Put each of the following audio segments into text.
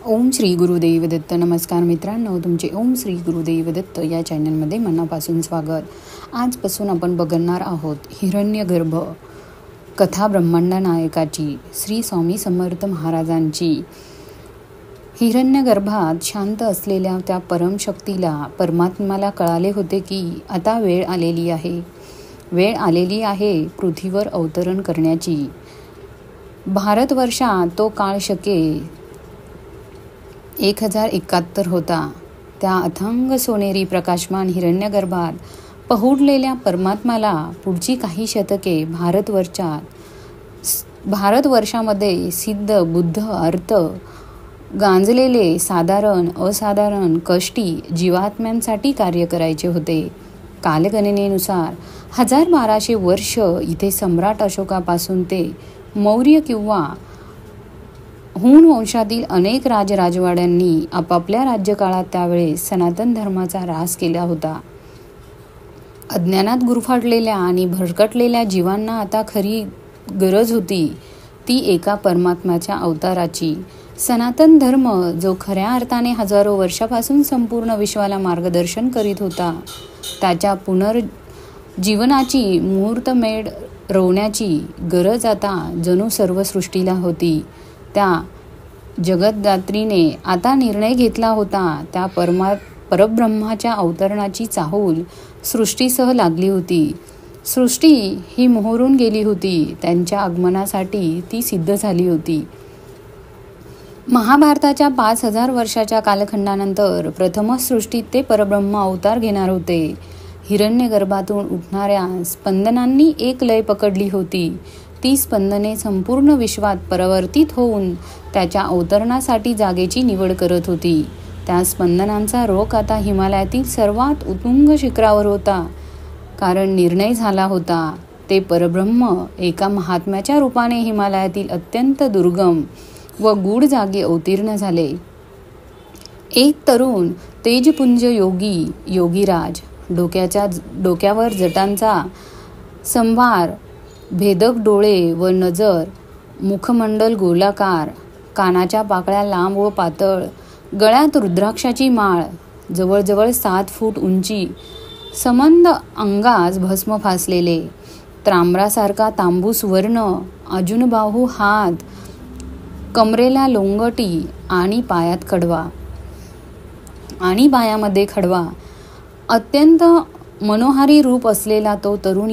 ओम श्री गुरुदेव दत्त. नमस्कार मित्रांनो, तुमचे ओम श्री गुरुदेव दत्त या चॅनलमध्ये मनापासून स्वागत. आजपासून आपण बघणार आहोत हिरण्यगर्भ कथा ब्रह्मांड नायकाची, श्री स्वामी समर्थ महाराजांची. हिरण्यगर्भात शांत असलेल्या त्या परमशक्तीला, परमात्म्याला कळाले होते की आता वेळ आलेली आहे पृथ्वीवर अवतरण करण्याची. भारतवर्षात तो काळ शके 1071 होता. त्या अथांग सोनेरी प्रकाशमान हिरण्यगर्भात पहुडलेल्या परमात्म्याला पुढची काही शतके भारतवर्षामध्ये सिद्ध, बुद्ध, अर्थ गांजलेले साधारण, असाधारण, कष्टी जीवात्म्यांसाठी कार्य करायचे होते. कालगणनेनुसार 1200 वर्ष इथे सम्राट अशोकापासून ते मौर्य किंवा हुन वंशातील अनेक राजवाड्यांनी आपापल्या राज्यकाळात त्यावेळेस सनातन धर्माचा ऱ्हास केला होता. अज्ञानात गुरफटलेल्या आणि भरकटलेल्या जीवांना आता खरी गरज होती ती एका परमात्म्याच्या अवताराची. सनातन धर्म जो खऱ्या अर्थाने हजारो वर्षापासून संपूर्ण विश्वाला मार्गदर्शन करीत होता, त्याच्या पुनर्जीवनाची मुहूर्तमेढ रोवण्याची गरज आता जणू सर्व सृष्टीला होती. त्या जगद्धात्रीने आता निर्णय घेतला होता. त्या परब्रह्माच्या अवतरणाची चाहूल सृष्टीसह लागली होती. सृष्टी ही मोहरून गेली होती. त्यांच्या आगमनासाठी ती सिद्ध झाली होती. महाभारताच्या 5000 वर्षाच्या कालखंडानंतर प्रथमच सृष्टीत ते परब्रह्म अवतार घेणार होते. हिरण्यगर्भातून उठणाऱ्या स्पंदनांनी एक लय पकडली होती. ती स्पंदने संपूर्ण विश्वात परावर्तित होऊन त्याच्या अवतरणासाठी जागेची निवड करत होती. त्या स्पंदनांचा रोख आता हिमालयातील सर्वात उत्तुंग शिखरावर होता. कारण निर्णय झाला होता, ते परब्रह्म एका महात्म्याच्या रूपाने हिमालयातील अत्यंत दुर्गम व गूढ जागी अवतीर्ण झाले. एक तरुण तेजपुंज योगीराज, डोक्यावर जटांचा संभार, भेदक डोळे व नजर, मुखमंडल गोलाकार, कानाच्या पाकळ्या लांब व पातळ, गळ्यात रुद्राक्षाची माळ, जवळजवळ 7 फूट उंची, समंद अंगास भस्म फासलेले, तांबरासारखा तांबूस वर्ण, अजुनबाहू हात, कमरेला लोंगटी आणि पायामध्ये खडवा, अत्यंत मनोहारी रूप असलेला तो तरुण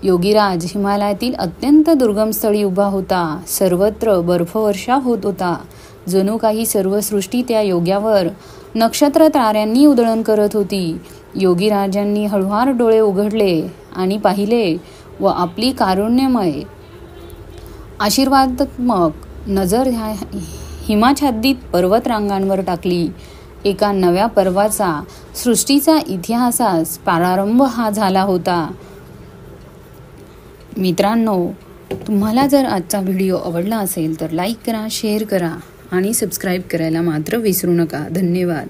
योगीराज हिमालयातील अत्यंत दुर्गम स्थळी उभा होता. सर्वत्र बर्फवर्षा होत होता. जणू काही सर्व सृष्टी त्या योग्यावर नक्षत्र ताऱ्यांनी उधळण करत होती. योगीराजांनी हळुवार डोळे उघडले आणि पाहिले व आपली कारुण्यमय आशीर्वादात्मक नजर हिमाच्छादित पर्वतरांगांवर टाकली. एका नव्या पर्वाचा, सृष्टीचा इतिहासास प्रारंभ हा झाला होता. मित्रांनो, तुम्हाला जर आजचा व्हिडिओ आवडला असेल तर लाईक करा, शेअर करा आणि सबस्क्राईब करायला मात्र विसरू नका. धन्यवाद.